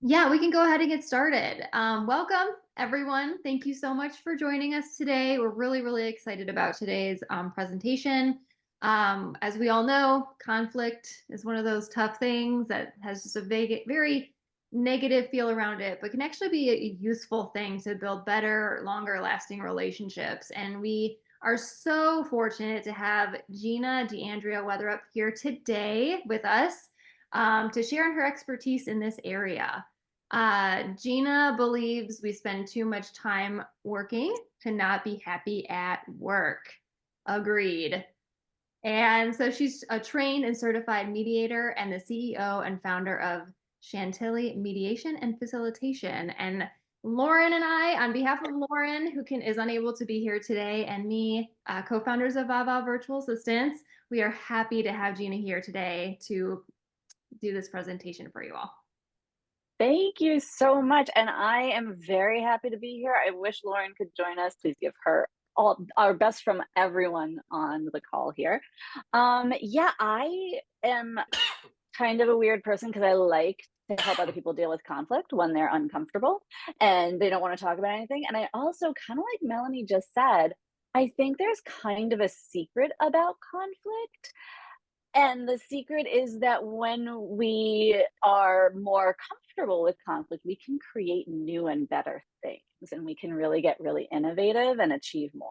Yeah, we can go ahead and get started. Welcome, everyone. Thank you so much for joining us today. We're really, really excited about today's presentation. As we all know, conflict is one of those tough things that has just a very negative feel around it, but can actually be a useful thing to build better, longer lasting relationships. And we are so fortunate to have Gina DeAndrea Weatherup here today with us to share her expertise in this area. Gina believes we spend too much time working to not be happy at work. Agreed. And so she's a trained and certified mediator and the CEO and founder of Chantilly Mediation and Facilitation. And Lauren and I, on behalf of Lauren, is unable to be here today, and me, co-founders of VaVa Virtual Assistants, we are happy to have Gina here today to do this presentation for you all. Thank you so much. And I am very happy to be here. I wish Lauren could join us. Please give her all our best from everyone on the call here. Yeah, I am kind of a weird person because I like to help other people deal with conflict when they're uncomfortable and they don't want to talk about anything. And I also, kind of like Melanie just said, I think there's kind of a secret about conflict. And the secret is that when we are more comfortable with conflict, we can create new and better things, and we can really get really innovative and achieve more.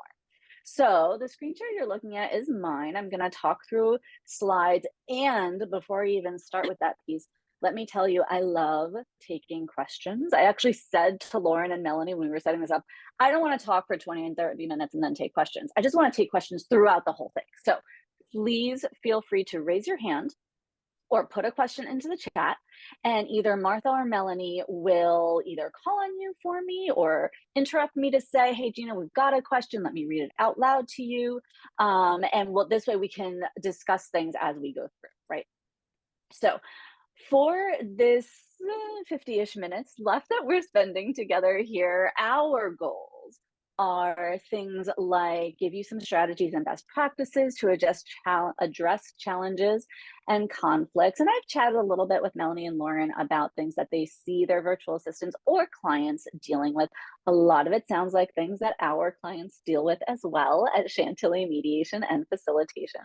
So the screen share you're looking at is mine. I'm going to talk through slides. And before I even start with that piece, let me tell you, I love taking questions. I actually said to Lauren and Melanie when we were setting this up, I don't want to talk for 20 and 30 minutes and then take questions. I just want to take questions throughout the whole thing. So please feel free to raise your hand or put a question into the chat, and either Martha or Melanie will either call on you for me or interrupt me to say, hey, Gina, we've got a question. Let me read it out loud to you. This way we can discuss things as we go through, right? So for this 50-ish minutes left that we're spending together here, our goals are things like give you some strategies and best practices to address challenges and conflicts. And I've chatted a little bit with Melanie and Lauren about things that they see their virtual assistants or clients dealing with. A lot of it sounds like things that our clients deal with as well at Chantilly Mediation and Facilitation.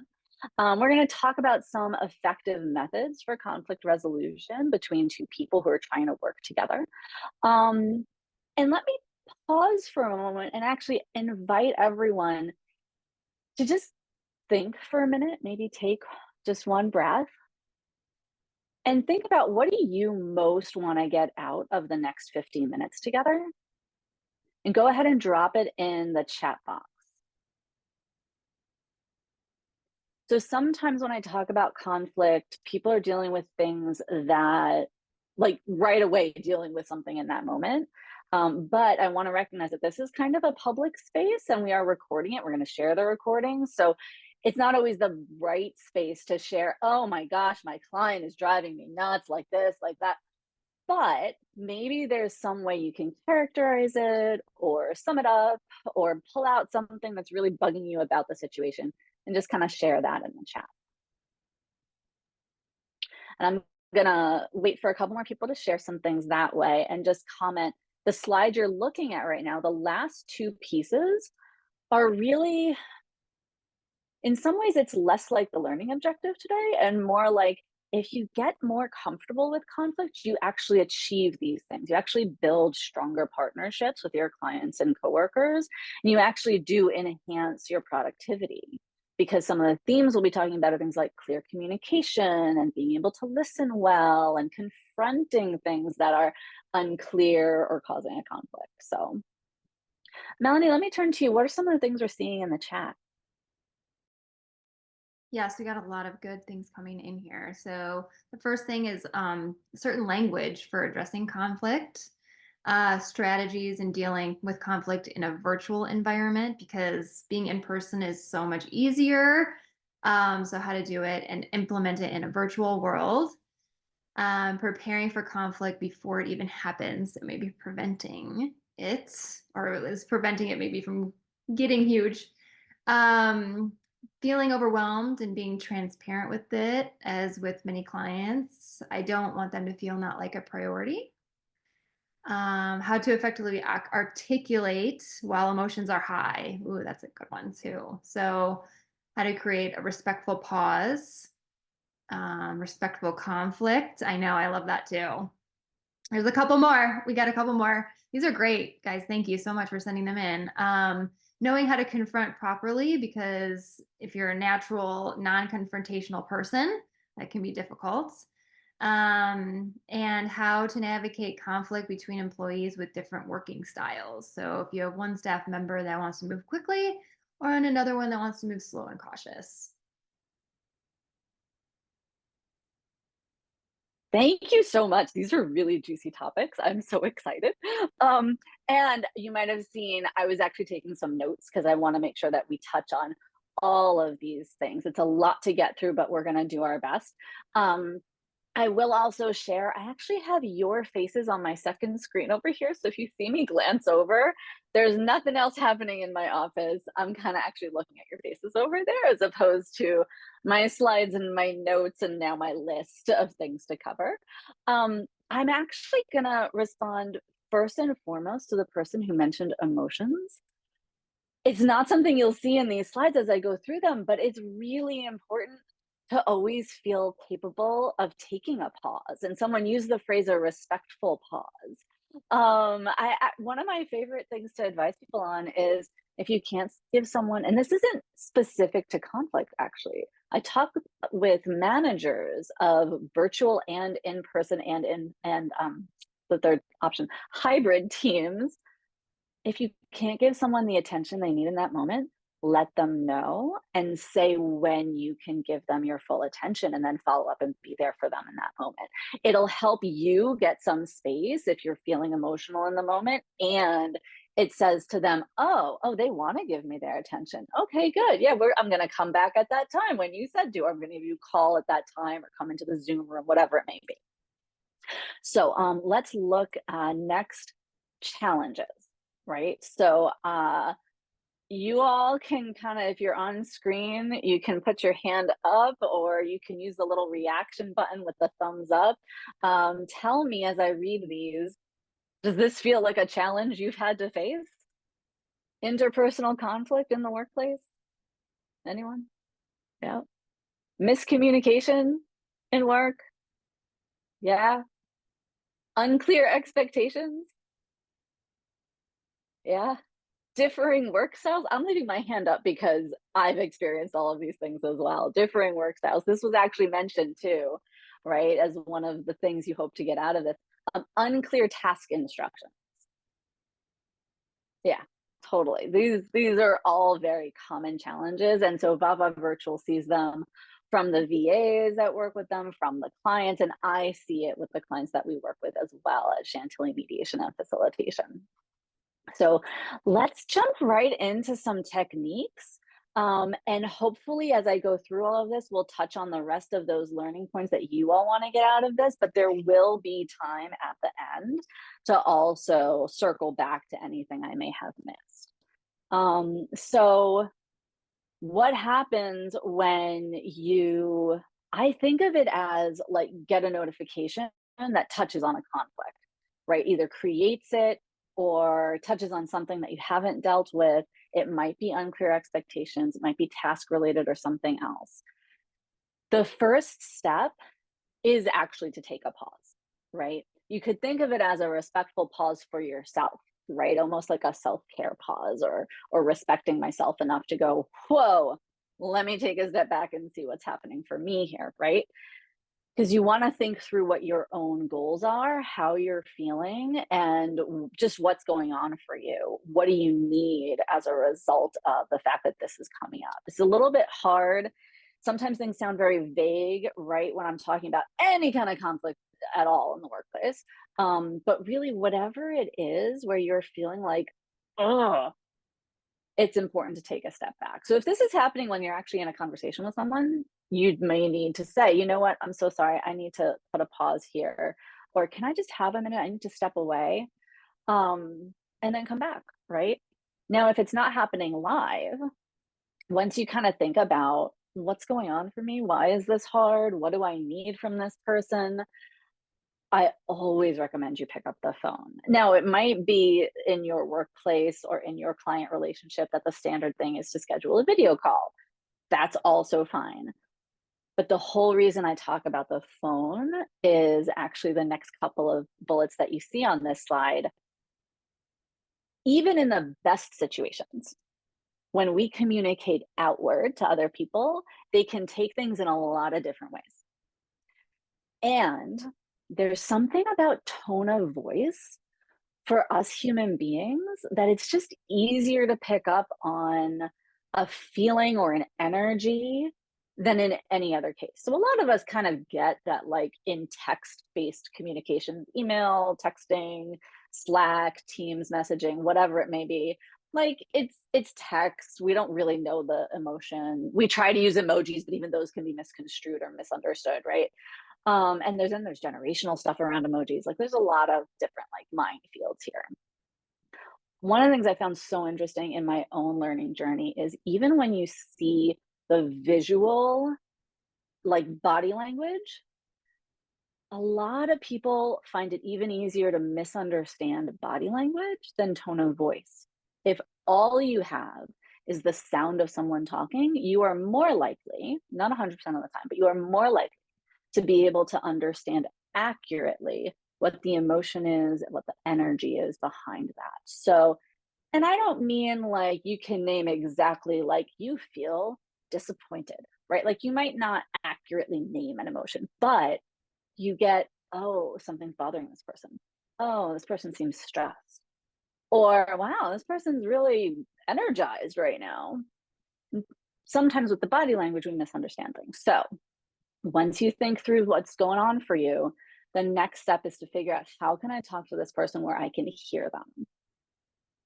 We're going to talk about some effective methods for conflict resolution between two people who are trying to work together. And let me pause for a moment and actually invite everyone to just think for a minute, maybe take just one breath and think about, what do you most want to get out of the next 15 minutes together? And go ahead and drop it in the chat box. So sometimes when I talk about conflict, people are dealing with things that, like, right away dealing with something in that moment. But I want to recognize that this is kind of a public space and we are recording it. We're going to share the recording. So it's not always the right space to share, oh my gosh, my client is driving me nuts, like this, like that. But maybe there's some way you can characterize it or sum it up or pull out something that's really bugging you about the situation and just kind of share that in the chat. And I'm gonna wait for a couple more people to share some things that way and just comment. The slide you're looking at right now, the last two pieces are really, in some ways, it's less like the learning objective today and more like, if you get more comfortable with conflict, you actually achieve these things. You actually build stronger partnerships with your clients and coworkers, and you actually do enhance your productivity. Because some of the themes we'll be talking about are things like clear communication and being able to listen well and confronting things that are unclear or causing a conflict. So, Melanie, let me turn to you. What are some of the things we're seeing in the chat? Yes, we got a lot of good things coming in here. So the first thing is certain language for addressing conflict, strategies in dealing with conflict in a virtual environment because being in person is so much easier. So how to do it and implement it in a virtual world. Preparing for conflict before it even happens, maybe preventing it, or at least preventing it maybe from getting huge. Feeling overwhelmed and being transparent with it, as with many clients. I don't want them to feel not like a priority. How to effectively articulate while emotions are high. Ooh, that's a good one too. So, how to create a respectful pause, respectful conflict. I know, I love that too. There's a couple more. We got a couple more. These are great, guys. Thank you so much for sending them in. Knowing how to confront properly, because if you're a natural, non confrontational person, that can be difficult. And how to navigate conflict between employees with different working styles. So if you have one staff member that wants to move quickly, or another one that wants to move slow and cautious. Thank you so much. These are really juicy topics. I'm so excited. Um, and you might have seen I was actually taking some notes because I want to make sure that we touch on all of these things. It's a lot to get through, but we're going to do our best. Um, I will also share, I actually have your faces on my second screen over here. So if you see me glance over, there's nothing else happening in my office. I'm kind of actually looking at your faces over there as opposed to my slides and my notes and now my list of things to cover. I'm actually going to respond first and foremost to the person who mentioned emotions. It's not something you'll see in these slides as I go through them, but it's really important to always feel capable of taking a pause. And someone used the phrase a respectful pause. One of my favorite things to advise people on is if you can't give someone, and this isn't specific to conflict actually. I talk with managers of virtual and in person and the third option, hybrid teams. If you can't give someone the attention they need in that moment, let them know and say when you can give them your full attention and then follow up and be there for them in that moment. It'll help you get some space if you're feeling emotional in the moment, and it says to them, oh, they want to give me their attention. Okay, good. Yeah, I'm going to come back at that time when you said to. I'm going to give you a call at that time or come into the Zoom room, whatever it may be. So let's look next, challenges, right? So you all can kind of, if you're on screen, you can put your hand up or you can use the little reaction button with the thumbs up. Tell me as I read these, does this feel like a challenge you've had to face? Interpersonal conflict in the workplace? Anyone? Yeah. Miscommunication in work? Yeah. Unclear expectations? Yeah. Differing work styles? I'm leaving my hand up because I've experienced all of these things as well. Differing work styles. This was actually mentioned too, right? As one of the things you hope to get out of this. Unclear task instruction. Yeah, totally. These are all very common challenges. And so VaVa Virtual sees them from the VAs that work with them, from the clients, and I see it with the clients that we work with as well at Chantilly Mediation and Facilitation. So let's jump right into some techniques. And hopefully, as I go through all of this, we'll touch on the rest of those learning points that you all want to get out of this. But there will be time at the end to also circle back to anything I may have missed. So, what happens when I think of it as like get a notification that touches on a conflict, right? Either creates it or touches on something that you haven't dealt with. It might be unclear expectations, it might be task related or something else. The first step is actually to take a pause, right? You could think of it as a respectful pause for yourself, right? Almost like a self-care pause or respecting myself enough to go, whoa, let me take a step back and see what's happening for me here, right? Because you want to think through what your own goals are, how you're feeling, and just what's going on for you. What do you need as a result of the fact that this is coming up? It's a little bit hard. Sometimes things sound very vague, right? When I'm talking about any kind of conflict at all in the workplace. But really, whatever it is where you're feeling like, oh, it's important to take a step back. So if this is happening when you're actually in a conversation with someone, you may need to say, you know what, I'm so sorry. I need to put a pause here. Or can I just have a minute? I need to step away and then come back, right? Now, if it's not happening live, once you kind of think about what's going on for me, why is this hard? What do I need from this person? I always recommend you pick up the phone. Now, it might be in your workplace or in your client relationship that the standard thing is to schedule a video call. That's also fine. But the whole reason I talk about the phone is actually the next couple of bullets that you see on this slide. Even in the best situations, when we communicate outward to other people, they can take things in a lot of different ways. And there's something about tone of voice for us human beings that it's just easier to pick up on a feeling or an energy than in any other case. So a lot of us kind of get that, like, in text-based communications, email, texting, Slack, Teams messaging, whatever it may be, like, it's text. We don't really know the emotion. We try to use emojis, but even those can be misconstrued or misunderstood, right? And there's generational stuff around emojis. Like, there's a lot of different, like, minefields here. One of the things I found so interesting in my own learning journey is even when you see the visual, like, body language, a lot of people find it even easier to misunderstand body language than tone of voice. If all you have is the sound of someone talking, you are more likely, not 100% of the time, but you are more likely to be able to understand accurately what the emotion is, what the energy is behind that. So, and I don't mean like you can name exactly, like, you feel disappointed, right? Like, you might not accurately name an emotion, but you get, oh, something's bothering this person. Oh, this person seems stressed. Or, wow, this person's really energized right now. Sometimes with the body language, we misunderstand things. So, once you think through what's going on for you, the next step is to figure out, how can I talk to this person where I can hear them?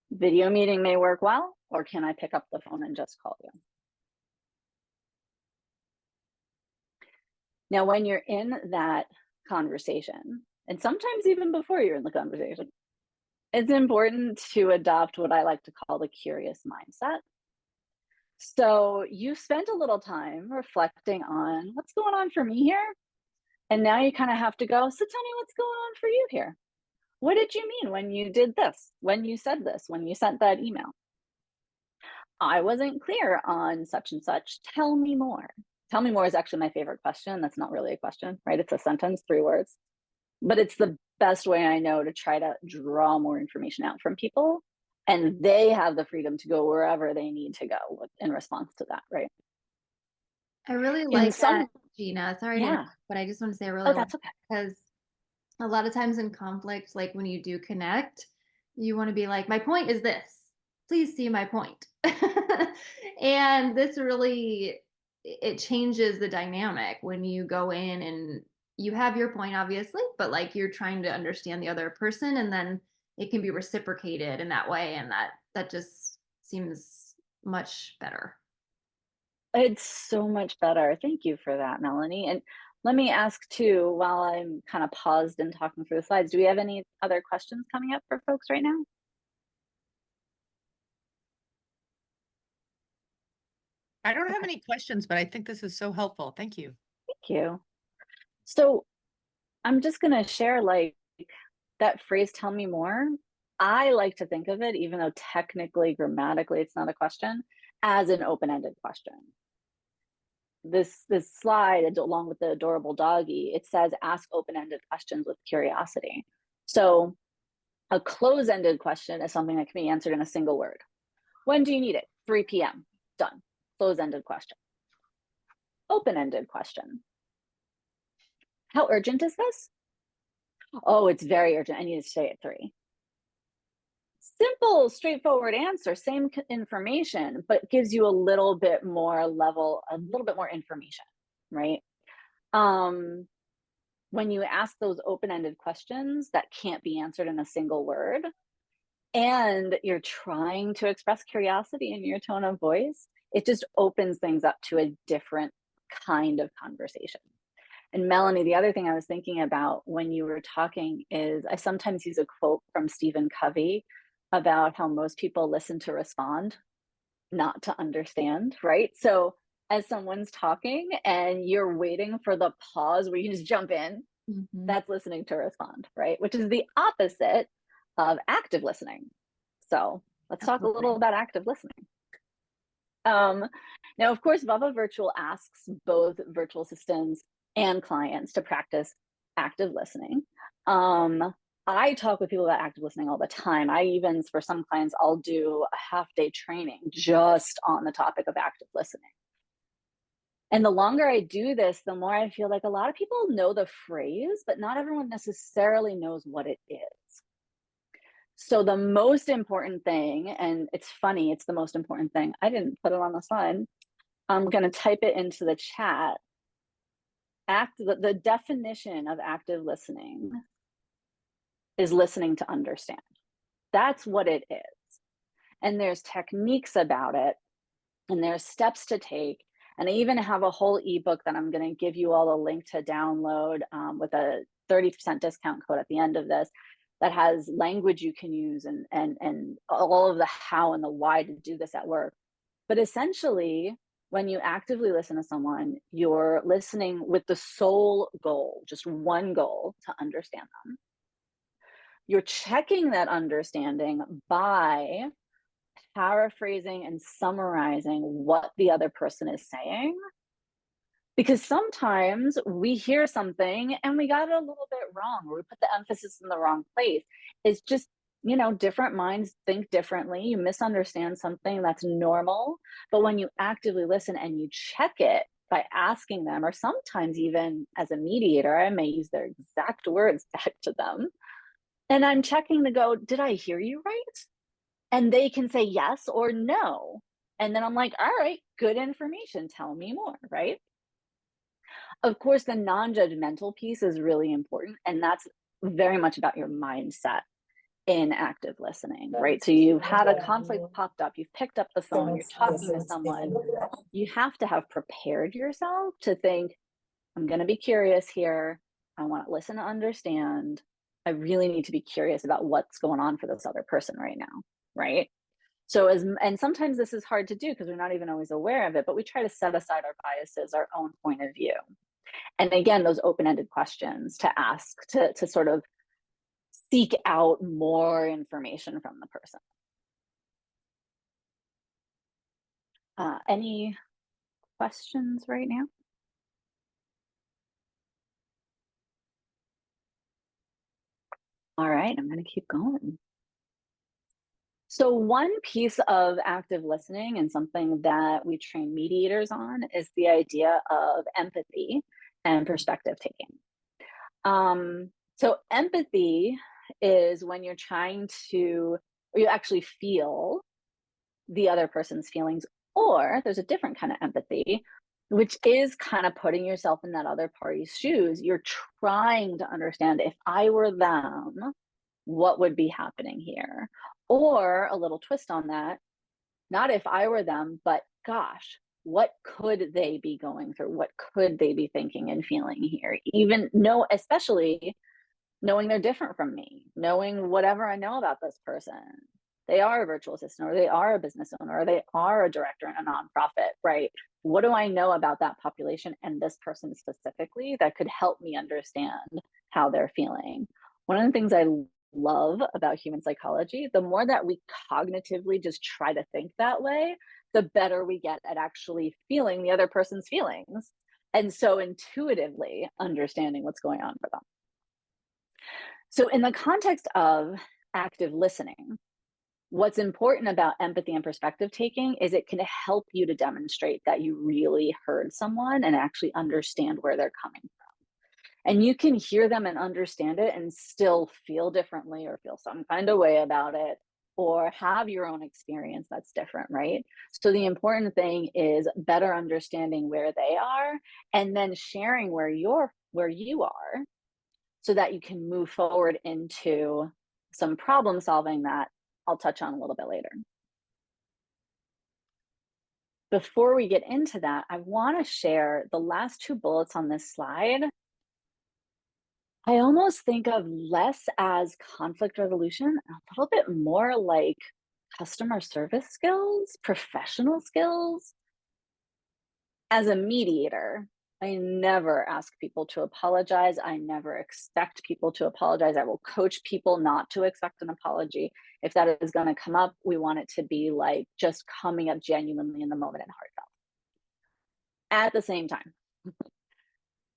Video meeting may work well, or can I pick up the phone and just call you? Now, when you're in that conversation, and sometimes even before you're in the conversation, it's important to adopt what I like to call the curious mindset. So you spent a little time reflecting on what's going on for me here. And now you kind of have to go, so tell me what's going on for you here. What did you mean when you did this? When you said this? When you sent that email? I wasn't clear on such and such. Tell me more. Tell me more is actually my favorite question. That's not really a question, right? It's a sentence, 3 words. But it's the best way I know to try to draw more information out from people. And they have the freedom to go wherever they need to go in response to that, right? I really In like that, some, Gina. Sorry to interrupt, yeah. but I just want to say I really Oh, like that's okay. because a lot of times in conflict, like when you do connect, you want to be like, my point is this. Please see my point. And this really, it changes the dynamic when you go in and you have your point, obviously, but like you're trying to understand the other person, and then it can be reciprocated in that way, and that just seems much better. It's so much better. Thank you for that, Melanie. And let me ask too, while I'm kind of paused and talking through the slides, do we have any other questions coming up for folks right now? I don't have Okay, any questions, but I think this is so helpful. Thank you. thank you. So I'm just going to share, like, that phrase, tell me more. I like to think of it, even though technically, grammatically, it's not a question, as an open-ended question. This slide, along with the adorable doggy, it says ask open-ended questions with curiosity. So a close-ended question is something that can be answered in a single word. When do you need it? 3 p.m. Done. Close-ended question. Open-ended question. How urgent is this? Oh, it's very urgent. I need to stay at 3. Simple, straightforward answer, same information, but gives you a little bit more level, a little bit more information, right? When you ask those open-ended questions that can't be answered in a single word, and you're trying to express curiosity in your tone of voice, it just opens things up to a different kind of conversation. And Melanie, the other thing I was thinking about when you were talking is I sometimes use a quote from Stephen Covey about how most people listen to respond, not to understand, right? So as someone's talking and you're waiting for the pause where you just jump in, Mhm. That's listening to respond, right? Which is the opposite of active listening. So let's talk a little Absolutely. about active listening. Um, Now, of course, VaVa Virtual asks both virtual assistants and clients to practice active listening. Um, I talk with people about active listening all the time. I even, for some clients, I'll do a half day training just on the topic of active listening. And the longer I do this, the more I feel like a lot of people know the phrase, but not everyone necessarily knows what it is. So the most important thing, and it's funny, it's the most important thing. I didn't put it on the slide. I'm going to type it into the chat. The definition of active listening is listening to understand. That's what it is. And there's techniques about it, and there's steps to take. And I even have a whole ebook that I'm going to give you all a link to download with a 30% discount code at the end of this, that has language you can use and all of the how and the why to do this at work. But essentially, when you actively listen to someone, you're listening with the sole goal, just one goal, to understand them. You're checking that understanding by paraphrasing and summarizing what the other person is saying. Because sometimes we hear something and we got it a little bit wrong, or we put the emphasis in the wrong place. It's just, different minds think differently. You misunderstand something, that's normal. But when you actively listen and you check it by asking them, or sometimes even as a mediator, I may use their exact words back to them. And I'm checking to go, did I hear you right? And they can say yes or no. And then I'm like, all right, good information. Tell me more, right? Of course, the non-judgmental piece is really important, and that's very much about your mindset in active listening, right? So you've had a conflict popped up, you've picked up the phone, you're talking to someone, you have to have prepared yourself to think, I'm going to be curious here. I want to listen to understand. I really need to be curious about what's going on for this other person right now, right? So and sometimes this is hard to do because we're not even always aware of it, but we try to set aside our biases, our own point of view. And again, those open-ended questions to ask, to sort of seek out more information from the person. Any questions right now? All right, I'm going to keep going. So one piece of active listening, and something that we train mediators on, is the idea of empathy and perspective taking. So empathy is when you're trying to, or you actually feel the other person's feelings, or there's a different kind of empathy, which is kind of putting yourself in that other party's shoes. You're trying to understand, if I were them, what would be happening here? Or a little twist on that, not if I were them, but gosh, what could they be going through? What could they be thinking and feeling here? Even know, especially knowing they're different from me, knowing whatever I know about this person. They are a virtual assistant, or they are a business owner, or they are a director in a nonprofit, right? What do I know about that population and this person specifically that could help me understand how they're feeling? One of the things I love about human psychology, the more that we cognitively just try to think that way, the better we get at actually feeling the other person's feelings. And so intuitively understanding what's going on for them. So, in the context of active listening, what's important about empathy and perspective taking is it can help you to demonstrate that you really heard someone and actually understand where they're coming from. And you can hear them and understand it and still feel differently, or feel some kind of way about it, or have your own experience that's different, right? So the important thing is better understanding where they are, and then sharing where you are, so that you can move forward into some problem solving that I'll touch on a little bit later. Before we get into that, I want to share the last two bullets on this slide. I almost think of less as conflict resolution, and a little bit more like customer service skills, professional skills. As a mediator, I never ask people to apologize. I never expect people to apologize. I will coach people not to expect an apology. If that is going to come up, we want it to be like just coming up genuinely in the moment and heartfelt. At the same time,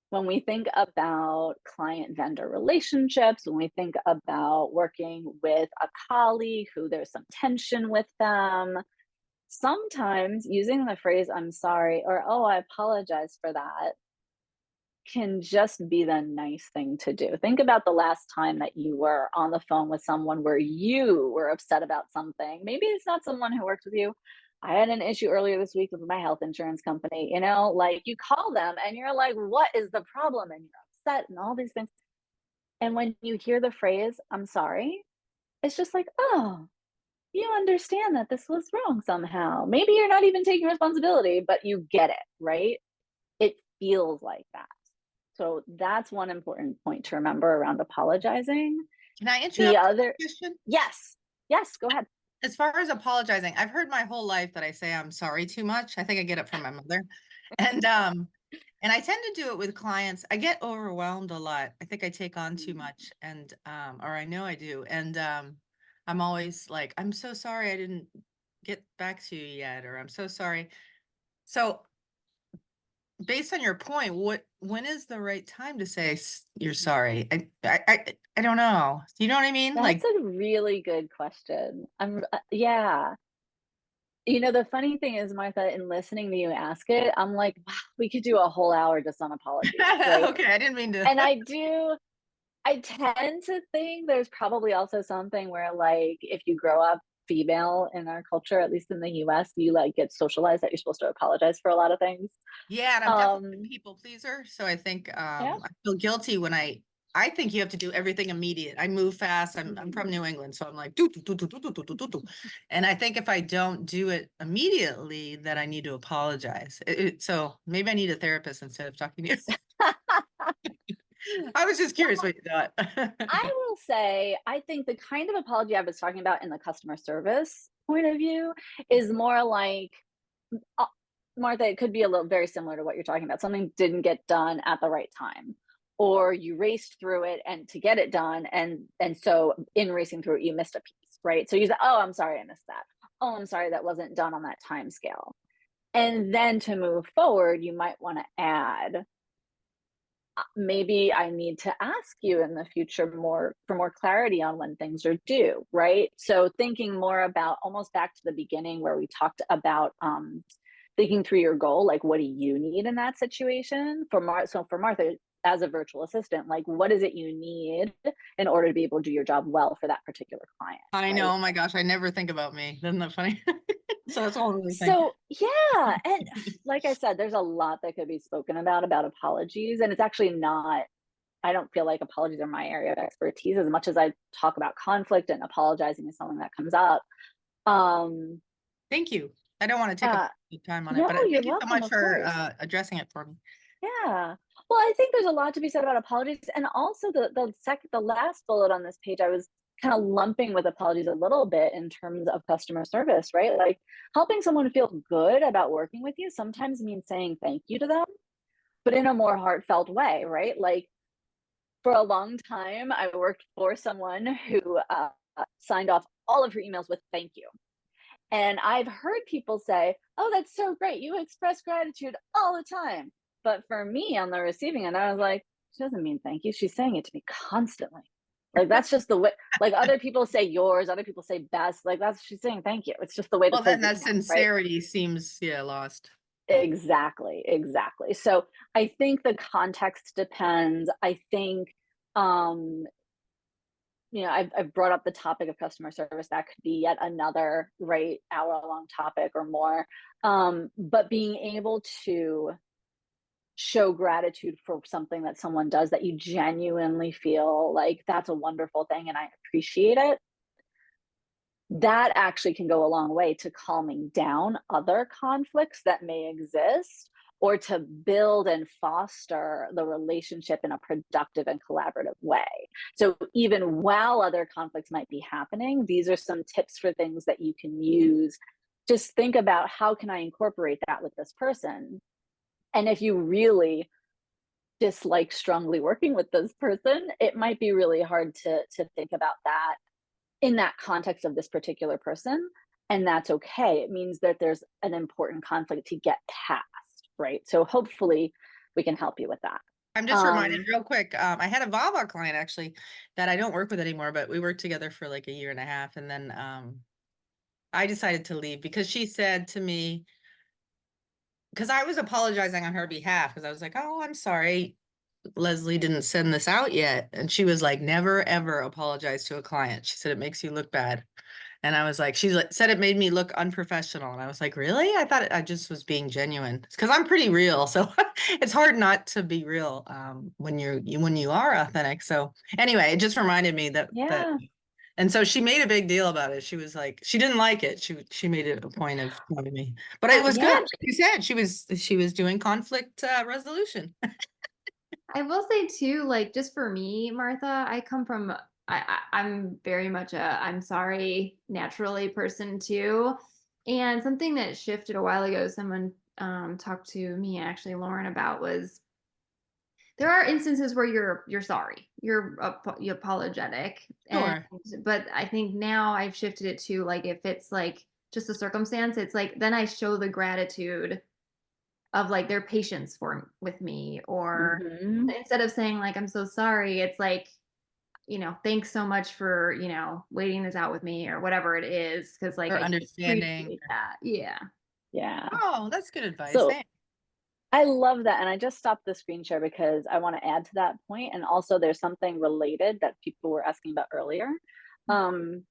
when we think about client vendor relationships, when we think about working with a colleague who there's some tension with them, sometimes using the phrase, I'm sorry, or oh, I apologize for that, can just be the nice thing to do. Think about the last time that you were on the phone with someone where you were upset about something. Maybe it's not someone who works with you. I had an issue earlier this week with my health insurance company. Like you call them and you're like, what is the problem? And you're upset and all these things. And when you hear the phrase, I'm sorry, it's just like, oh, you understand that this was wrong somehow. Maybe you're not even taking responsibility, but you get it, right? It feels like that. So that's one important point to remember around apologizing. Can I The interrupt other, the question? yes, yes, go ahead. As far as apologizing, I've heard my whole life that I say I'm sorry too much. I think I get it from my mother. And I tend to do it with clients. I get overwhelmed a lot. I think I take on too much and or I know I do. And I'm always like, I'm so sorry I didn't get back to you yet, or I'm so sorry. So based on your point, when is the right time to say you're sorry? I don't know. Do you know what I mean? That's Like, a really good question. Yeah. The funny thing is, Martha, in listening to you ask it, I'm like, wow, we could do a whole hour just on apologies, right? okay, I didn't mean to. And I tend to think there's probably also something where, like, if you grow up female in our culture, at least in the US, you like get socialized that you're supposed to apologize for a lot of things. Yeah, and I'm definitely a Um, people pleaser, so I think yeah. I feel guilty when I think you have to do everything immediate. I move fast. I'm from Mhm. New England, so I'm like do do do do do do do do do. And I think if I don't do it immediately, that I need to apologize. So maybe I need a therapist instead of talking to you. I was just curious what you thought. I will say, I think the kind of apology I was talking about in the customer service point of view is more like, uh, Martha, it could be a little very similar to what you're talking about. Something didn't get done at the right time, or you raced through it and to get it done, and so in racing through it, you missed a piece, right? So you say, "Oh, I'm sorry, I missed that. Oh, I'm sorry, that wasn't done on that time scale." And then to move forward, you might want to add, maybe I need to ask you in the future more for more clarity on when things are due, right? So thinking more about almost back to the beginning where we talked about thinking through your goal, like what do you need in that situation? So for Martha, as a virtual assistant, like what is it you need in order to be able to do your job well for that particular client, I know. right? Oh my gosh, I never think about me. Isn't that funny? So that's all really thing. So yeah, and like I said, there's a lot that could be spoken about apologies, and it's actually not, I don't feel like apologies are my area of expertise as much as I talk about conflict, and apologizing is something that comes up. Um, Thank you. I don't want to take up uh, time on it, no, but you're thank you so welcome, much of for course. addressing it for me. Yeah. Well, I think there's a lot to be said about apologies, and also the last bullet on this page, I was kind of lumping with apologies a little bit in terms of customer service, right? Like helping someone feel good about working with you sometimes means saying thank you to them, but in a more heartfelt way, right? Like for a long time, I worked for someone who signed off all of her emails with thank you. And I've heard people say, oh, that's so great. You express gratitude all the time. But for me on the receiving end, I was like, she doesn't mean thank you. She's saying it to me constantly. Like that's just the way, like other people say yours, other people say best. Like that's, she's saying thank you. It's just the way to Well, close then the that email, right? sincerity seems, yeah, lost. Exactly, exactly. So I think the context depends. I think um I've brought up the topic of customer service. That could be yet another right hour long topic or more. But being able to show gratitude for something that someone does that you genuinely feel like that's a wonderful thing and I appreciate it, that actually can go a long way to calming down other conflicts that may exist or to build and foster the relationship in a productive and collaborative way. So, even while other conflicts might be happening, these are some tips for things that you can use. Just think about how can I incorporate that with this person And if you really dislike strongly working with this person, it might be really hard to think about that in that context of this particular person, and that's okay. It means that there's an important conflict to get past, right? So hopefully we can help you with that. I'm just reminded Um, real quick. I had a VaVa client actually that I don't work with anymore, but we worked together for like a year and a half, and then I decided to leave because she said to me, because I was apologizing on her behalf, because I was like, "Oh, I'm sorry, Leslie didn't send this out yet," and she was like, "Never ever apologize to a client." She said it makes you look bad. And I was like, she's like, said it made me look unprofessional. And I was like, really? I thought I just was being genuine because I'm pretty real. So it's hard not to be real when when you are authentic. So anyway, it just reminded me that, yeah, and so she made a big deal about it. She was like, she didn't like it. She made it a point of telling me, but it was good. yeah, Like you said, she was doing conflict resolution. I will say too, like just for me, Martha, I come from I'm very much a I'm sorry naturally person too. And something that shifted a while ago, someone talked to me, actually Lauren, about was there are instances where you're sorry, you're apologetic, and Sure. but I think now I've shifted it to like if it's like just a circumstance, it's like then I show the gratitude of like their patience for with me, or hmm, instead of saying like I'm so sorry, it's like, thanks so much for, waiting this out with me or whatever it is, because like Or I understanding. appreciate that. Yeah. yeah. Oh, that's good advice. So Thanks. I love that, and I just stopped the screen share because I want to add to that point, and also there's something related that people were asking about earlier. Um,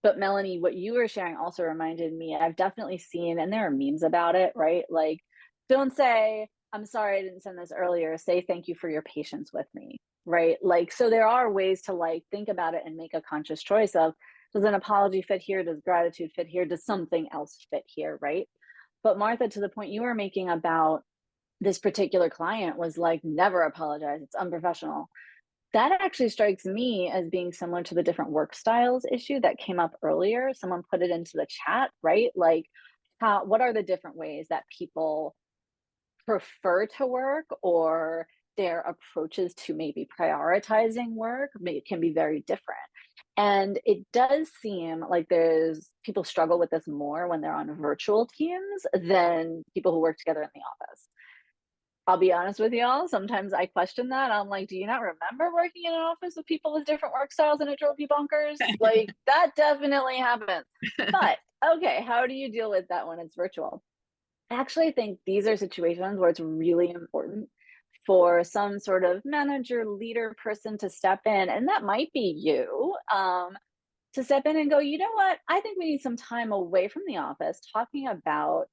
But Melanie, what you were sharing also reminded me, I've definitely seen, and there are memes about it, right? Like, don't say, I'm sorry I didn't send this earlier. Say thank you for your patience with me, right? Like, so there are ways to like think about it and make a conscious choice of, does an apology fit here? Does gratitude fit here? Does something else fit here, right? But Martha, to the point you were making about this particular client was like, never apologize. It's unprofessional. That actually strikes me as being similar to the different work styles issue that came up earlier. Someone put it into the chat, right? Like, what are the different ways that people prefer to work, or their approaches to maybe prioritizing work can be very different. And it does seem like there's people struggle with this more when they're on virtual teams than people who work together in the office. I'll be honest with y'all, sometimes I question that. I'm like, do you not remember working in an office with people with different work styles and it drove you bonkers? Like, that definitely happens. But okay, how do you deal with that when it's virtual? I actually think these are situations where it's really important for some sort of manager, leader person to step in, and that might be you, to step in and go, you know what? I think we need some time away from the office talking about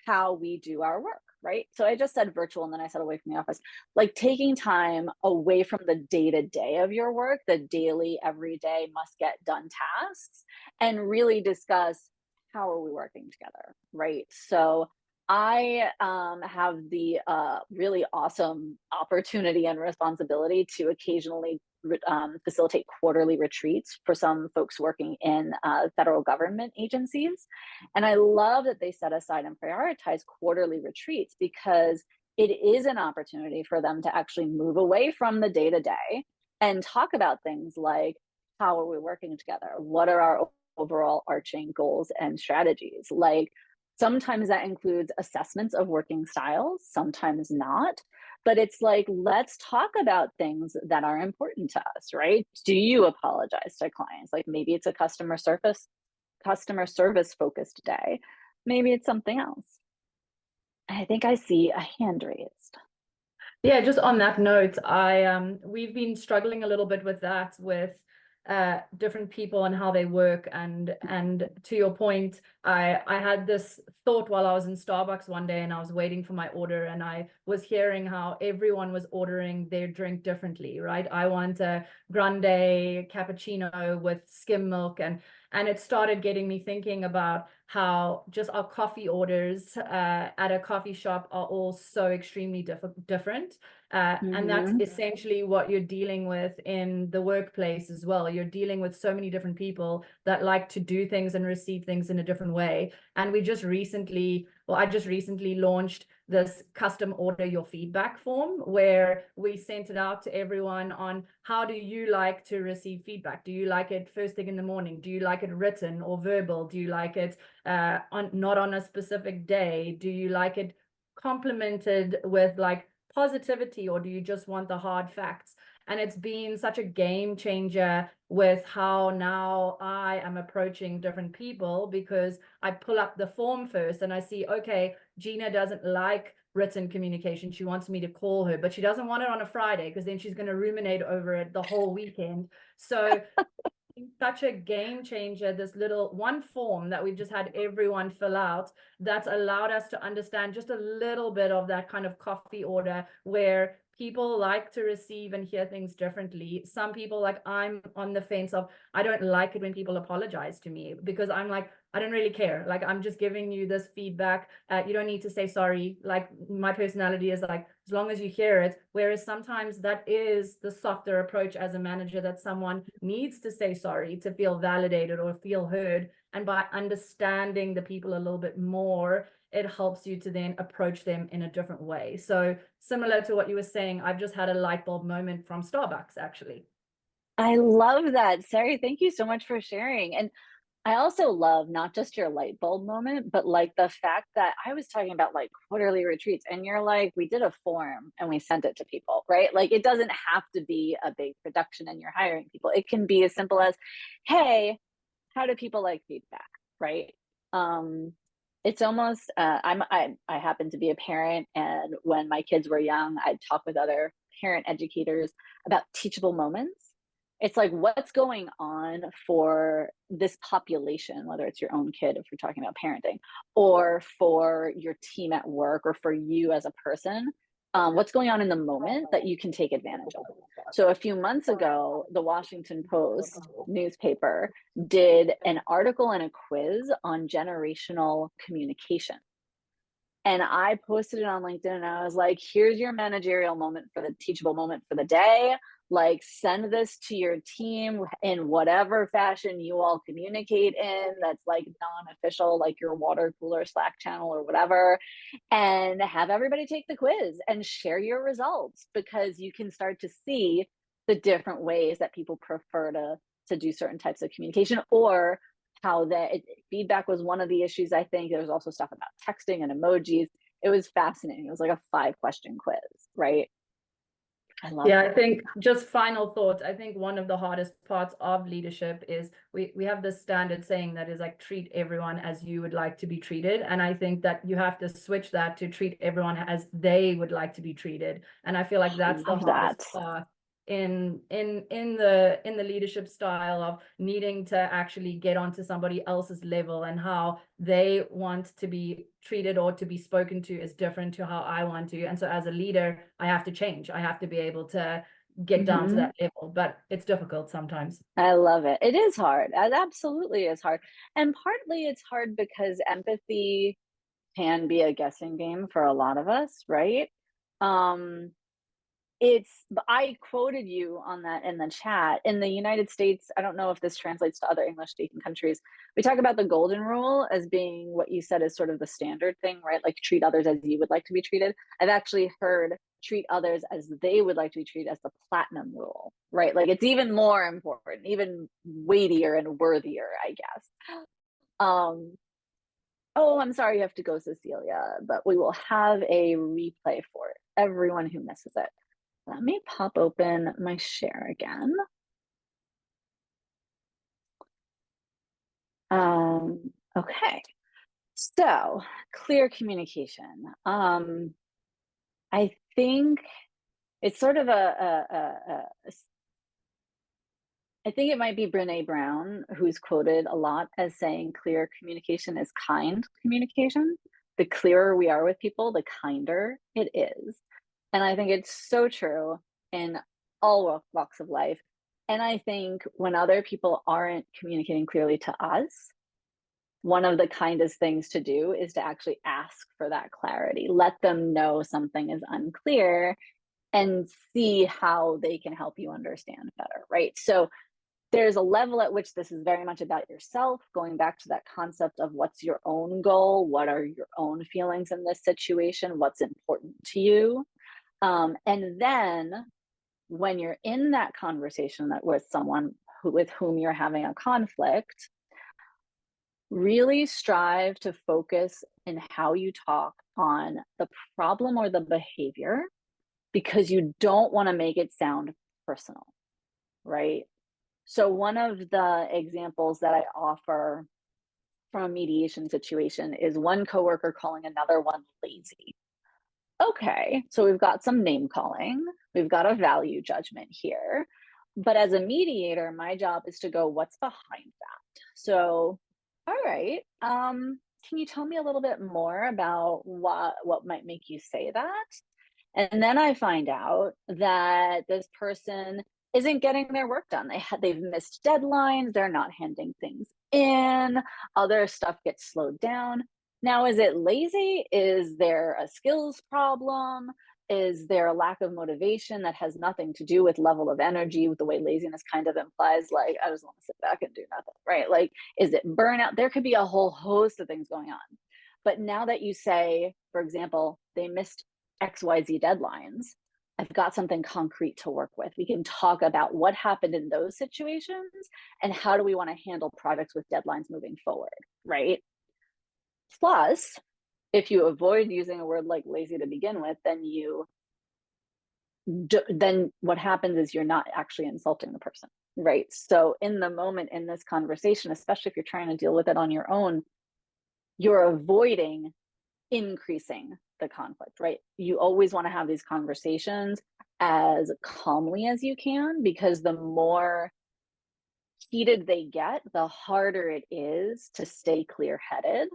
how we do our work, right? So I just said virtual and then I said away from the office. Like taking time away from the day to day of your work, the daily, everyday must get done tasks, and really discuss how are we working together, right? So I have the really awesome opportunity and responsibility to occasionally facilitate quarterly retreats for some folks working in federal government agencies. And I love that they set aside and prioritize quarterly retreats because it is an opportunity for them to actually move away from the day to day and talk about things like, how are we working together? What are our overall arching goals and strategies? Like, sometimes that includes assessments of working styles, sometimes not. But it's like, let's talk about things that are important to us, right? Do you apologize to clients? Like maybe it's a customer service focused day. Maybe it's something else. I think I see a hand raised. Yeah, just on that note, we've been struggling a little bit with that with different people and how they work, and to your point, I had this thought while I was in Starbucks one day and I was waiting for my order, and I was hearing how everyone was ordering their drink differently, right? I want a grande cappuccino with skim milk, and it started getting me thinking about how just our coffee orders at a coffee shop are all so extremely different. And that's Mm-hmm. essentially what you're dealing with in the workplace as well. You're dealing with so many different people that like to do things and receive things in a different way. And I just recently launched this custom order your feedback form where we sent it out to everyone on how do you like to receive feedback? Do you like it first thing in the morning? Do you like it written or verbal? Do you like it not on a specific day? Do you like it complemented with like positivity, or do you just want the hard facts? And it's been such a game changer with how now I am approaching different people, because I pull up the form first and I see, okay, Gina doesn't like written communication. She wants me to call her, but she doesn't want it on a Friday because then she's going to ruminate over it the whole weekend. So such a game changer, this little one form that we've just had everyone fill out, that's allowed us to understand just a little bit of that kind of coffee order where people like to receive and hear things differently. Some people, like, I'm on the fence of, I don't like it when people apologize to me, because I'm like, I don't really care. Like, I'm just giving you this feedback. You don't need to say sorry. Like, my personality is like, as long as you hear it. Whereas sometimes that is the softer approach as a manager, that someone needs to say sorry to feel validated or feel heard. And by understanding the people a little bit more, it helps you to then approach them in a different way. So similar to what you were saying, I've just had a light bulb moment from Starbucks, actually. I love that, Sari. Thank you so much for sharing. And I also love not just your light bulb moment, but like the fact that I was talking about like quarterly retreats, and you're like, we did a form and we sent it to people, right? Like, it doesn't have to be a big production and you're hiring people. It can be as simple as, hey, how do people like feedback, right? It's almost I happen to be a parent, and when my kids were young, I'd talk with other parent educators about teachable moments. It's like, what's going on for this population, whether it's your own kid, if you're talking about parenting, or for your team at work, or for you as a person, what's going on in the moment that you can take advantage of. So a few months ago, the Washington Post newspaper did an article and a quiz on generational communication. And I posted it on LinkedIn, and I was like, here's your managerial moment for the teachable moment for the day. Like, send this to your team in whatever fashion you all communicate in, that's like non-official, like your water cooler Slack channel or whatever, and have everybody take the quiz and share your results, because you can start to see the different ways that people prefer to do certain types of communication, or how feedback was one of the issues. I think there was also stuff about texting and emojis. It was fascinating. It was like a 5-question quiz, right? I love Yeah, that. I think, just final thoughts, I think one of the hardest parts of leadership is we have this standard saying that is like, treat everyone as you would like to be treated. And I think that you have to switch that to treat everyone as they would like to be treated. And I feel like that's the Love hardest that. part in the leadership style of needing to actually get onto somebody else's level, and how they want to be treated or to be spoken to is different to how I want to. And so as a leader, I have to change. I have to be able to get down to that level, but it's difficult sometimes. I love it. It is hard. It absolutely is hard. And partly it's hard because empathy can be a guessing game for a lot of us, right? Um, I quoted you on that in the chat. In the United States, I don't know if this translates to other English speaking countries, we talk about the golden rule as being what you said is sort of the standard thing, right? Like, treat others as you would like to be treated. I've actually heard treat others as they would like to be treated as the platinum rule, right? Like, it's even more important, even weightier and worthier, I guess. Oh, I'm sorry you have to go, Cecilia, but we will have a replay for everyone who misses it. Let me pop open my share again. Okay, so clear communication. I think it's sort of I think it might be Brene Brown who's quoted a lot as saying clear communication is kind communication. The clearer we are with people, the kinder it is. And I think it's so true in all walks of life. And I think when other people aren't communicating clearly to us, one of the kindest things to do is to actually ask for that clarity. Let them know something is unclear and see how they can help you understand better, right? So there's a level at which this is very much about yourself, going back to that concept of what's your own goal, what are your own feelings in this situation, what's important to you. And then when you're in that conversation with someone with whom you're having a conflict, really strive to focus in how you talk on the problem or the behavior, because you don't want to make it sound personal, right? So one of the examples that I offer from a mediation situation is one coworker calling another one lazy. Okay, so we've got some name calling, we've got a value judgment here, but as a mediator, my job is to go, what's behind that? So, all right, can you tell me a little bit more about what might make you say that? And then I find out that this person isn't getting their work done. They've missed deadlines, they're not handing things in, other stuff gets slowed down. Now, is it lazy? Is there a skills problem? Is there a lack of motivation that has nothing to do with level of energy, with the way laziness kind of implies, like, I just want to sit back and do nothing, right? Like, is it burnout? There could be a whole host of things going on. But now that you say, for example, they missed XYZ deadlines, I've got something concrete to work with. We can talk about what happened in those situations and how do we want to handle projects with deadlines moving forward, right? Plus, if you avoid using a word like lazy to begin with, then what happens is you're not actually insulting the person, right? So in the moment in this conversation, especially if you're trying to deal with it on your own, you're avoiding increasing the conflict, right? You always want to have these conversations as calmly as you can, because the more heated they get, the harder it is to stay clear-headed,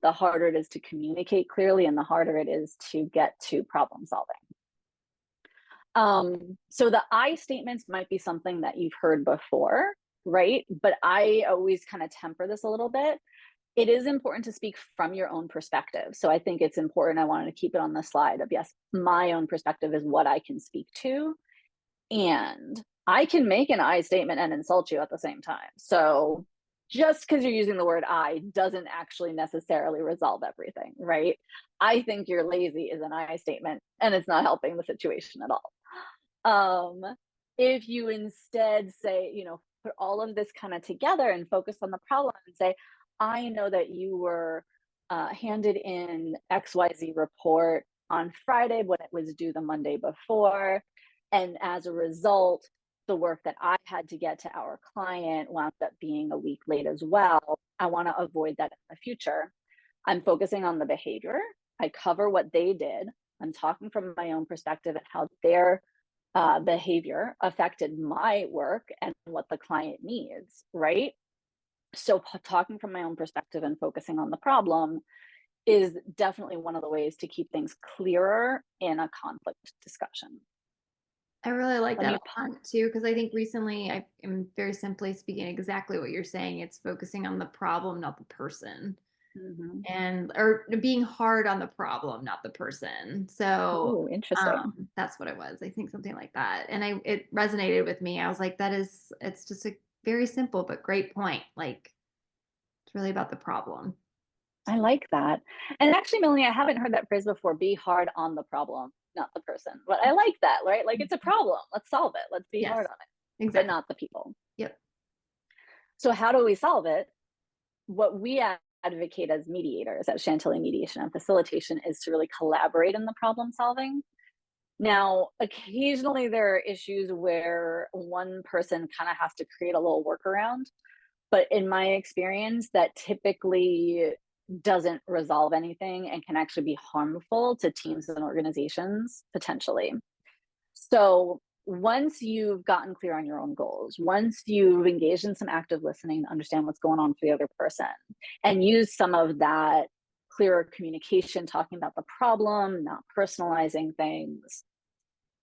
the harder it is to communicate clearly, and the harder it is to get to problem solving. So the I statements might be something that you've heard before, right? But I always kind of temper this a little bit. It is important to speak from your own perspective. So I think it's important. I wanted to keep it on the slide of, yes, my own perspective is what I can speak to. And I can make an I statement and insult you at the same time. So just because you're using the word I doesn't actually necessarily resolve everything, right? I think you're lazy is an I statement, and it's not helping the situation at all. If you instead say, put all of this kind of together and focus on the problem and say, I know that you were handed in XYZ report on Friday when it was due the Monday before. And as a result, the work that I had to get to our client wound up being a week late as well. I want to avoid that in the future. I'm focusing on the behavior. I cover what they did. I'm talking from my own perspective and how their behavior affected my work and what the client needs, right? So talking from my own perspective and focusing on the problem is definitely one of the ways to keep things clearer in a conflict discussion. I really like that a lot too, because I think recently I am very simply speaking exactly what you're saying. It's focusing on the problem, not the person. And or being hard on the problem, not the person. So interesting. That's what it was. I think something like that. And it resonated with me. I was like, it's just a very simple but great point. Like, it's really about the problem. I like that. And actually, Melanie, I haven't heard that phrase before, be hard on the problem, not the person. But I like that, right? Like, it's a problem. Let's solve it. Let's be hard on it, exactly. But not the people. Yep. So how do we solve it? What we advocate as mediators at Chantilly Mediation and Facilitation is to really collaborate in the problem solving. Now, occasionally there are issues where one person kind of has to create a little workaround, but in my experience, that typically doesn't resolve anything and can actually be harmful to teams and organizations potentially. So once you've gotten clear on your own goals, once you've engaged in some active listening to understand what's going on for the other person, and use some of that clearer communication, talking about the problem, not personalizing things,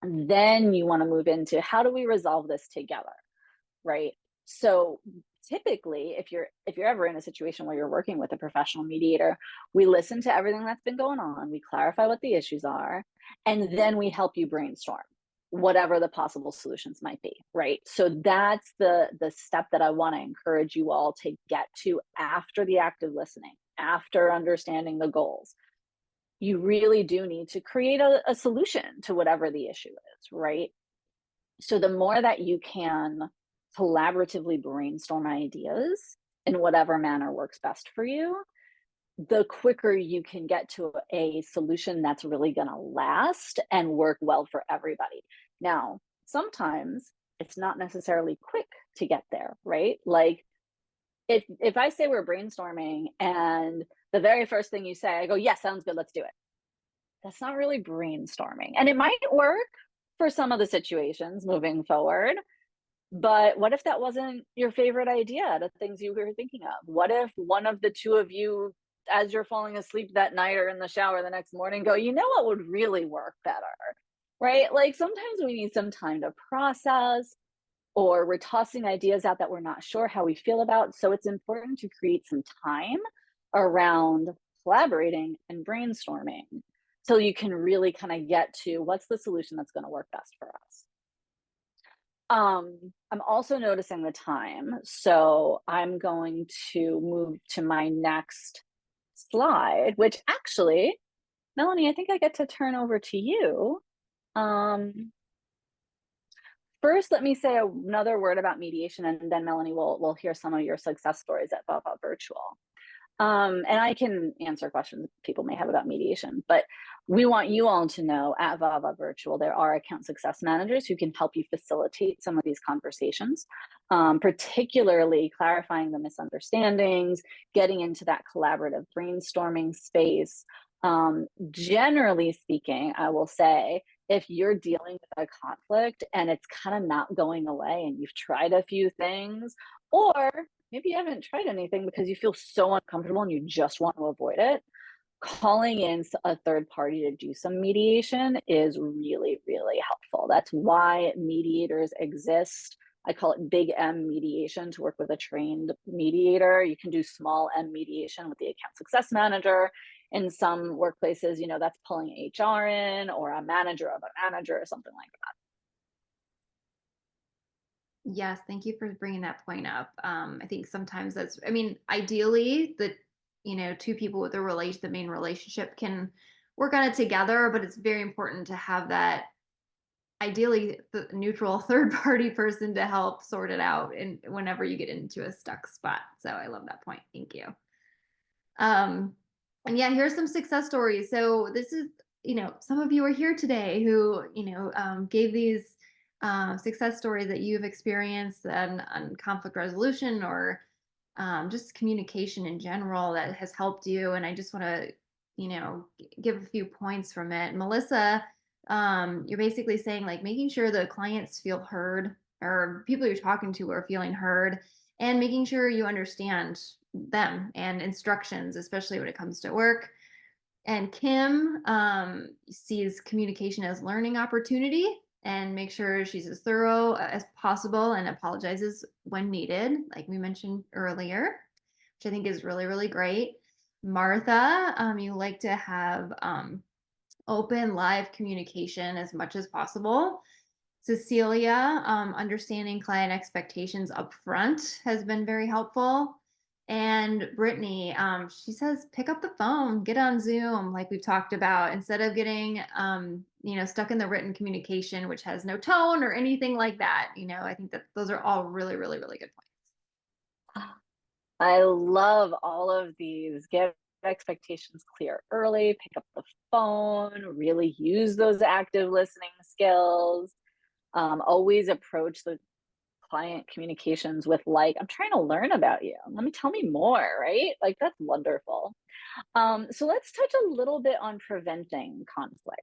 and then you want to move into how do we resolve this together, right? So typically, if you're ever in a situation where you're working with a professional mediator, we listen to everything that's been going on, we clarify what the issues are, and then we help you brainstorm. whatever the possible solutions might be, right? So that's the step that I want to encourage you all to get to after the active listening, after understanding the goals. You really do need to create a solution to whatever the issue is, right? So the more that you can collaboratively brainstorm ideas in whatever manner works best for you, the quicker you can get to a solution that's really going to last and work well for everybody. Now, sometimes it's not necessarily quick to get there, right? Like if I say we're brainstorming and the very first thing you say, I go, "Yes, sounds good, let's do it." That's not really brainstorming. And it might work for some of the situations moving forward, but what if that wasn't your favorite idea, the things you were thinking of? What if one of the two of you, as you're falling asleep that night or in the shower the next morning, go, you know what would really work better, right? Like sometimes we need some time to process, or we're tossing ideas out that we're not sure how we feel about. So it's important to create some time around collaborating and brainstorming so you can really kind of get to what's the solution that's going to work best for us. I'm also noticing the time, so I'm going to move to my next slide, which actually, Melanie, I think I get to turn over to you. First, let me say another word about mediation, and then Melanie will hear some of your success stories at VaVa Virtual. And I can answer questions people may have about mediation, but we want you all to know at VaVa Virtual, there are account success managers who can help you facilitate some of these conversations, particularly clarifying the misunderstandings, getting into that collaborative brainstorming space. Generally speaking, I will say, if you're dealing with a conflict and it's kind of not going away and you've tried a few things, or maybe you haven't tried anything because you feel so uncomfortable and you just want to avoid it, calling in a third party to do some mediation is really, really helpful. That's why mediators exist. I call it big M mediation to work with a trained mediator. You can do small M mediation with the account success manager. In some workplaces, you know, that's pulling HR in or a manager of a manager or something like that. Yes, thank you for bringing that point up. I think sometimes I mean, ideally, two people with the main relationship can work on it together, but it's very important to have that, ideally, the neutral third party person to help sort it out and whenever you get into a stuck spot. So I love that point. Thank you. And yeah, here's some success stories. So this is, some of you are here today who, gave these success stories that you've experienced on conflict resolution or just communication in general that has helped you. And I just want to, give a few points from it. Melissa, you're basically saying like making sure the clients feel heard or people you're talking to are feeling heard and making sure you understand them and instructions, especially when it comes to work. And Kim sees communication as learning opportunity and make sure she's as thorough as possible and apologizes when needed, like we mentioned earlier, which I think is really, really great. Martha, you like to have open live communication as much as possible. Cecilia, understanding client expectations up front has been very helpful. And Brittany, she says, pick up the phone, get on Zoom, like we've talked about, instead of getting, stuck in the written communication, which has no tone or anything like that. I think that those are all really, really, really good points. I love all of these. Get expectations clear early, pick up the phone, really use those active listening skills. Always approach the client communications with like, I'm trying to learn about you. Tell me more, right? Like that's wonderful. So let's touch a little bit on preventing conflict.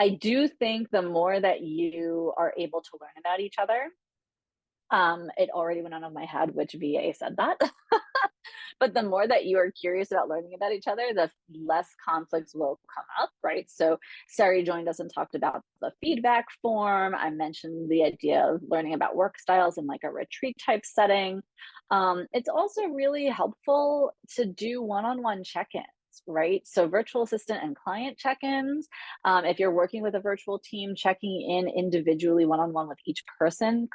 I do think the more that you are able to learn about each other, it already went out of my head which VA said that. But the more that you are curious about learning about each other, the less conflicts will come up, right? So Sari joined us and talked about the feedback form. I mentioned the idea of learning about work styles in like a retreat type setting. It's also really helpful to do one-on-one check-ins. right? So virtual assistant and client check-ins. If you're working with a virtual team, checking in individually one-on-one with each person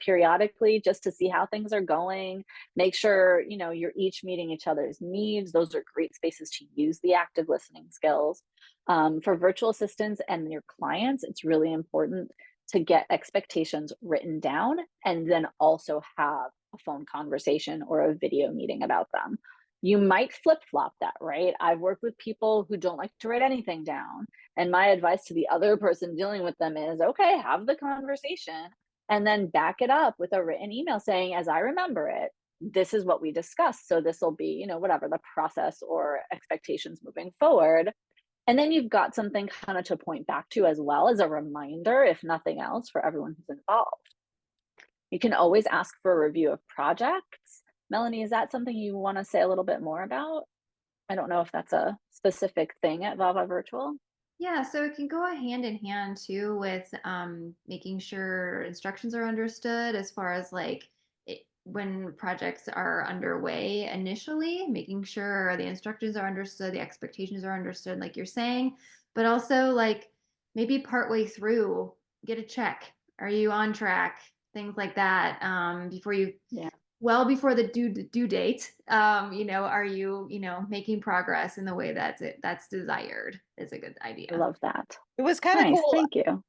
periodically just to see how things are going. Make sure, you're each meeting each other's needs. Those are great spaces to use the active listening skills. For virtual assistants and your clients, it's really important to get expectations written down and then also have a phone conversation or a video meeting about them. You might flip-flop that, right? I've worked with people who don't like to write anything down. And my advice to the other person dealing with them is, okay, have the conversation and then back it up with a written email saying, as I remember it, this is what we discussed. So this will be, whatever the process or expectations moving forward. And then you've got something kind of to point back to as well as a reminder, if nothing else, for everyone who's involved. You can always ask for a review of projects. Melanie, is that something you want to say a little bit more about? I don't know if that's a specific thing at VaVa Virtual. Yeah, so it can go hand in hand too with making sure instructions are understood as far as like when projects are underway initially, making sure the instructions are understood, the expectations are understood, like you're saying, but also like maybe partway through, get a check. Are you on track? Things like that before you well before the due date, are you, making progress in the way that's desired is a good idea. I love that. It was kind of Nice, cool. thank you.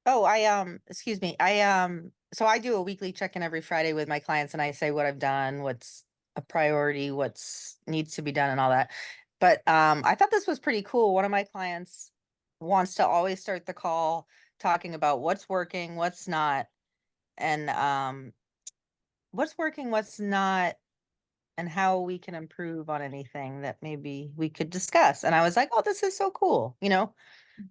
Oh, excuse me. So I do a weekly check-in every Friday with my clients and I say what I've done, what's a priority, what's needs to be done and all that. But I thought this was pretty cool. One of my clients wants to always start the call talking about what's working, what's not, and what's working, what's not, and how we can improve on anything that maybe we could discuss. And I was like, oh, this is so cool,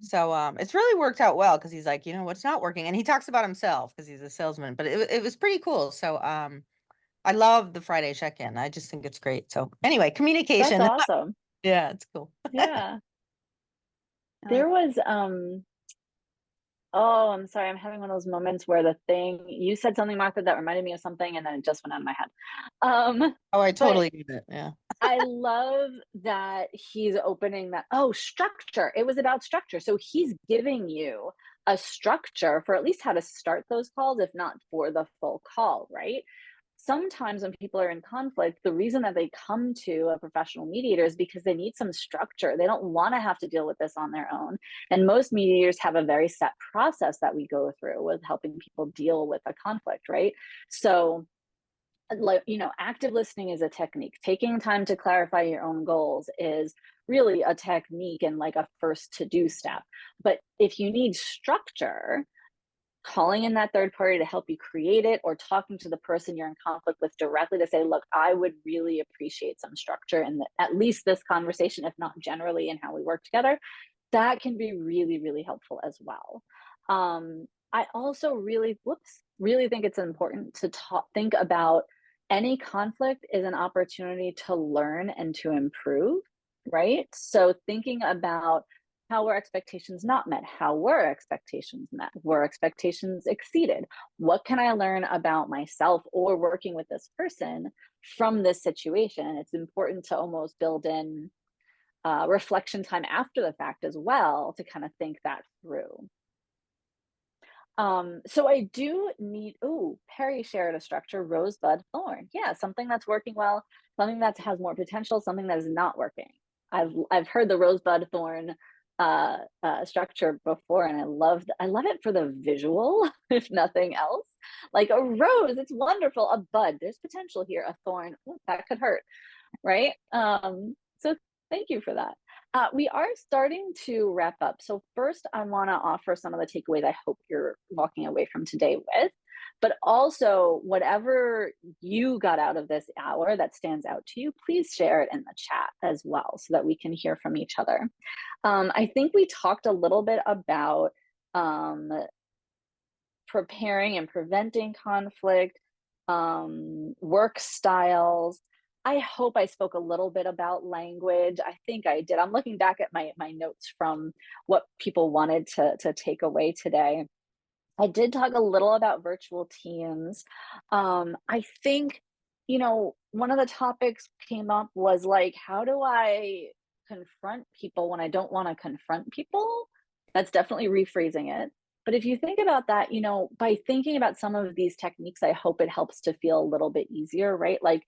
So it's really worked out well because he's like, what's not working? And he talks about himself because he's a salesman, but it was pretty cool. So I love the Friday check-in. I just think it's great. So anyway, communication. That's awesome. Yeah, it's cool. Yeah. I There like was oh, I'm sorry, I'm having one of those moments where you said something, Martha, that reminded me of something and then it just went out of my head. Oh, I But totally get it. Yeah. I love that he's opening that. Oh, structure. It was about structure. So he's giving you a structure for at least how to start those calls, if not for the full call, right? Sometimes when people are in conflict, the reason that they come to a professional mediator is because they need some structure. They don't want to have to deal with this on their own. And most mediators have a very set process that we go through with helping people deal with a conflict, right? So active listening is a technique. Taking time to clarify your own goals is really a technique and like a first to do step. But if you need structure, calling in that third party to help you create it, or talking to the person you're in conflict with directly to say, look, I would really appreciate some structure in at least this conversation, if not generally in how we work together, that can be really, really helpful as well. I also really think it's important to think about any conflict is an opportunity to learn and to improve, right? So thinking about how were expectations not met? How were expectations met? Were expectations exceeded? What can I learn about myself or working with this person from this situation? It's important to almost build in reflection time after the fact as well to kind of think that through. So I do need, Perry shared a structure, rosebud thorn. Yeah, something that's working well, something that has more potential, something that is not working. I've heard the rosebud thorn structure before, and I love it for the visual, if nothing else. Like a rose, it's wonderful. A bud, there's potential here. A thorn, that could hurt, right? So thank you for that. We are starting to wrap up. So first, I want to offer some of the takeaways I hope you're walking away from today with, but also whatever you got out of this hour that stands out to you, please share it in the chat as well so that we can hear from each other. I think we talked a little bit about preparing and preventing conflict, work styles. I hope I spoke a little bit about language. I think I did. I'm looking back at my notes from what people wanted to take away today. I did talk a little about virtual teams. I think, one of the topics came up was like, how do I confront people when I don't want to confront people. That's definitely rephrasing it. But if you think about that, by thinking about some of these techniques, I hope it helps to feel a little bit easier, right? Like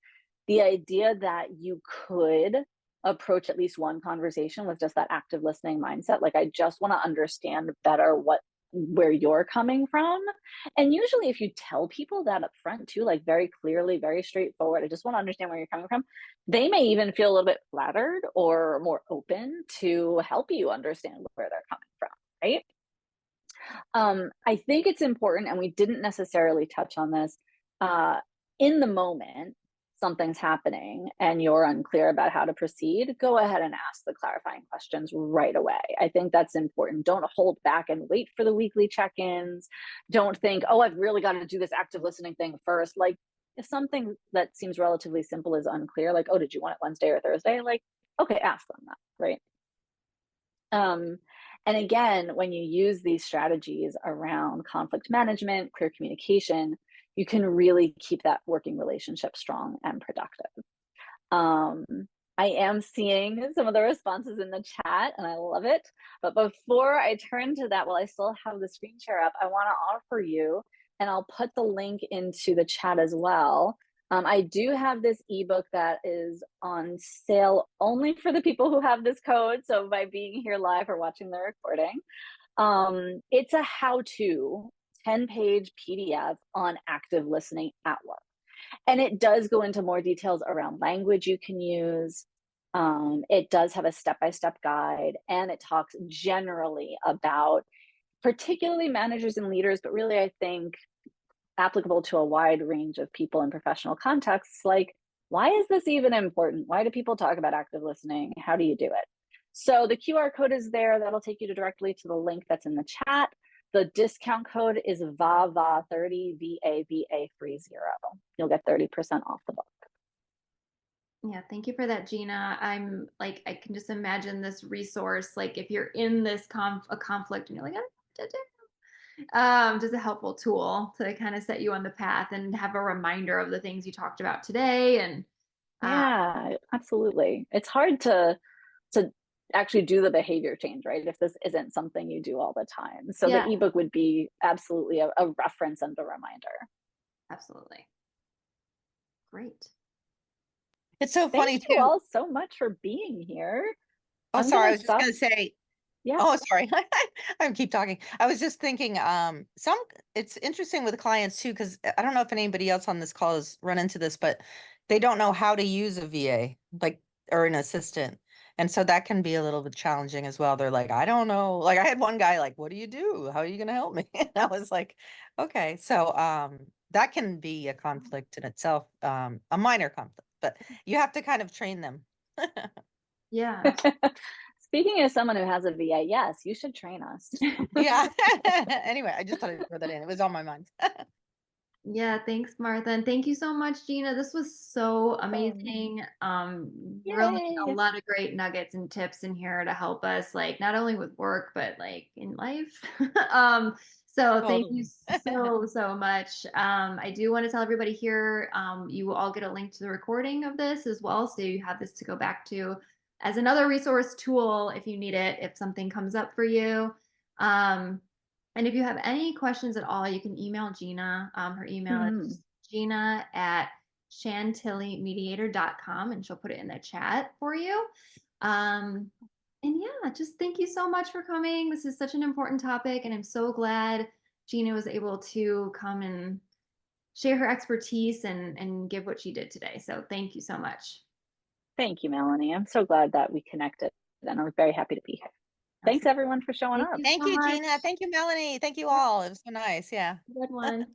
the idea that you could approach at least one conversation with just that active listening mindset. Like, I just want to understand better where you're coming from. And usually if you tell people that up front too, like very clearly, very straightforward, I just want to understand where you're coming from, they may even feel a little bit flattered or more open to help you understand where they're coming from, right? I think it's important, and we didn't necessarily touch on this, in the moment, something's happening and you're unclear about how to proceed, go ahead and ask the clarifying questions right away. I think that's important. Don't hold back and wait for the weekly check-ins. Don't think, oh, I've really got to do this active listening thing first. Like, if something that seems relatively simple is unclear, like, oh, did you want it Wednesday or Thursday? Like, okay, ask them that, right? And again, when you use these strategies around conflict management, clear communication, you can really keep that working relationship strong and productive. I am seeing some of the responses in the chat and I love it. But before I turn to that, while I still have the screen share up, I want to offer you, and I'll put the link into the chat as well. I do have this ebook that is on sale only for the people who have this code. So by being here live or watching the recording, it's a how-to 10-page PDF on active listening at work. And it does go into more details around language you can use. It does have a step-by-step guide, and it talks generally about particularly managers and leaders, but really I think applicable to a wide range of people in professional contexts. Like, why is this even important? Why do people talk about active listening? How do you do it? So the QR code is there. That'll take you directly to the link that's in the chat. The discount code is VaVa30, VaVa30. You'll get 30% off the book. Yeah, thank you for that, Gina. I'm like, I can just imagine this resource, like if you're in this a conflict and you're like, just a helpful tool to kind of set you on the path and have a reminder of the things you talked about today. And yeah, absolutely. It's hard to actually do the behavior change, right? If this isn't something you do all the time. So yeah, the ebook would be absolutely a reference and a reminder. absolutely. Great. It's so funny Thank you too. all so much for being here. Oh, I'm sorry. I gonna was just stop. gonna say. Yeah. Oh, sorry. I keep talking. I was just thinking. It's interesting with clients too, because I don't know if anybody else on this call has run into this, but they don't know how to use a VA, like, or an assistant, and so that can be a little bit challenging as well. They're like, I don't know. Like, I had one guy like, "What do you do? How are you going to help me?" And I was like, "Okay." So, that can be a conflict in itself, a minor conflict, but you have to kind of train them. Yeah. Speaking as someone who has a VA, yes, you should train us. Yeah. Anyway, I just thought I'd throw that in. It was on my mind. Yeah, thanks, Martha. And thank you so much, Gina. This was so amazing. Really a Yay. lot of great nuggets and tips in here to help us, like not only with work, but like in life. So thank you Totally. so much. I do want to tell everybody here, you will all get a link to the recording of this as well. So you have this to go back to as another resource tool if you need it, if something comes up for you. And if you have any questions at all, you can email Gina. Her email is gina@chantillymediator.com, and she'll put it in the chat for you. And yeah, just thank you so much for coming. This is such an important topic, and I'm so glad Gina was able to come and share her expertise and give what she did today. So thank you so much. Thank you, Melanie. I'm so glad that we connected, and I'm very happy to be here. Thanks, everyone, for showing Thank up. you Thank so you, much. Gina. Thank you, Melanie. Thank you all. It was so nice. Yeah. Good one.